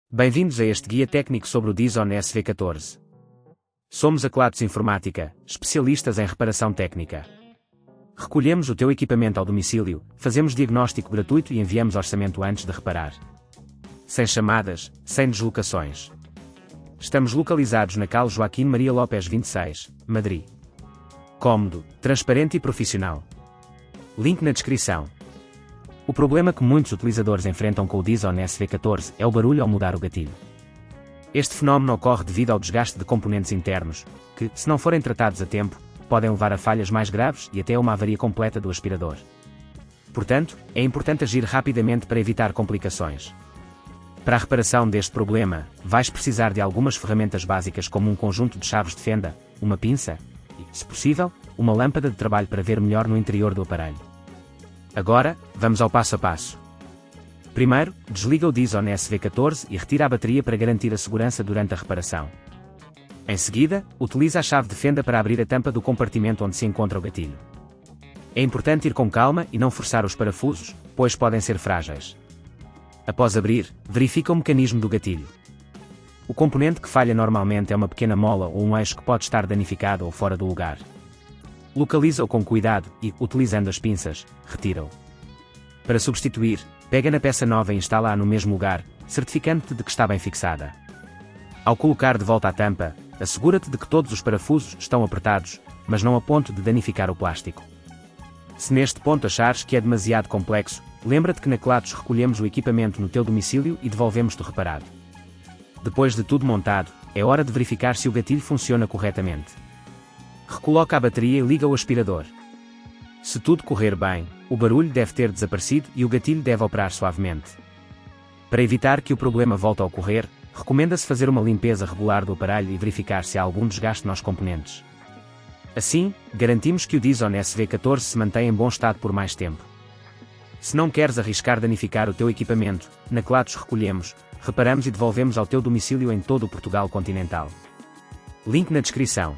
Bem-vindos a este guia técnico sobre o Dyson SV14. Somos a Kelatos Informática, especialistas em reparação técnica. Recolhemos o teu equipamento ao domicílio, fazemos diagnóstico gratuito e enviamos orçamento antes de reparar. Sem chamadas, sem deslocações. Estamos localizados na Cal Joaquim Maria Lopes 26, Madrid. Cómodo, transparente e profissional. Link na descrição. O problema que muitos utilizadores enfrentam com o Dyson SV14 é o barulho ao mudar o gatilho. Este fenómeno ocorre devido ao desgaste de componentes internos, que, se não forem tratados a tempo, podem levar a falhas mais graves e até a uma avaria completa do aspirador. Portanto, é importante agir rapidamente para evitar complicações. Para a reparação deste problema, vais precisar de algumas ferramentas básicas como um conjunto de chaves de fenda, uma pinça e, se possível, uma lâmpada de trabalho para ver melhor no interior do aparelho. Agora, vamos ao passo a passo. Primeiro, desliga o Dyson SV14 e retira a bateria para garantir a segurança durante a reparação. Em seguida, utiliza a chave de fenda para abrir a tampa do compartimento onde se encontra o gatilho. É importante ir com calma e não forçar os parafusos, pois podem ser frágeis. Após abrir, verifica o mecanismo do gatilho. O componente que falha normalmente é uma pequena mola ou um eixo que pode estar danificado ou fora do lugar. Localiza-o com cuidado e, utilizando as pinças, retira-o. Para substituir, pega na peça nova e instala-a no mesmo lugar, certificando-te de que está bem fixada. Ao colocar de volta a tampa, assegura-te de que todos os parafusos estão apertados, mas não a ponto de danificar o plástico. Se neste ponto achares que é demasiado complexo, lembra-te que na Kelatos recolhemos o equipamento no teu domicílio e devolvemos-te reparado. Depois de tudo montado, é hora de verificar se o gatilho funciona corretamente. Recoloca a bateria e liga o aspirador. Se tudo correr bem, o barulho deve ter desaparecido e o gatilho deve operar suavemente. Para evitar que o problema volte a ocorrer, recomenda-se fazer uma limpeza regular do aparelho e verificar se há algum desgaste nos componentes. Assim, garantimos que o Dyson SV14 se mantém em bom estado por mais tempo. Se não queres arriscar danificar o teu equipamento, na Kelatos recolhemos, reparamos e devolvemos ao teu domicílio em todo o Portugal continental. Link na descrição.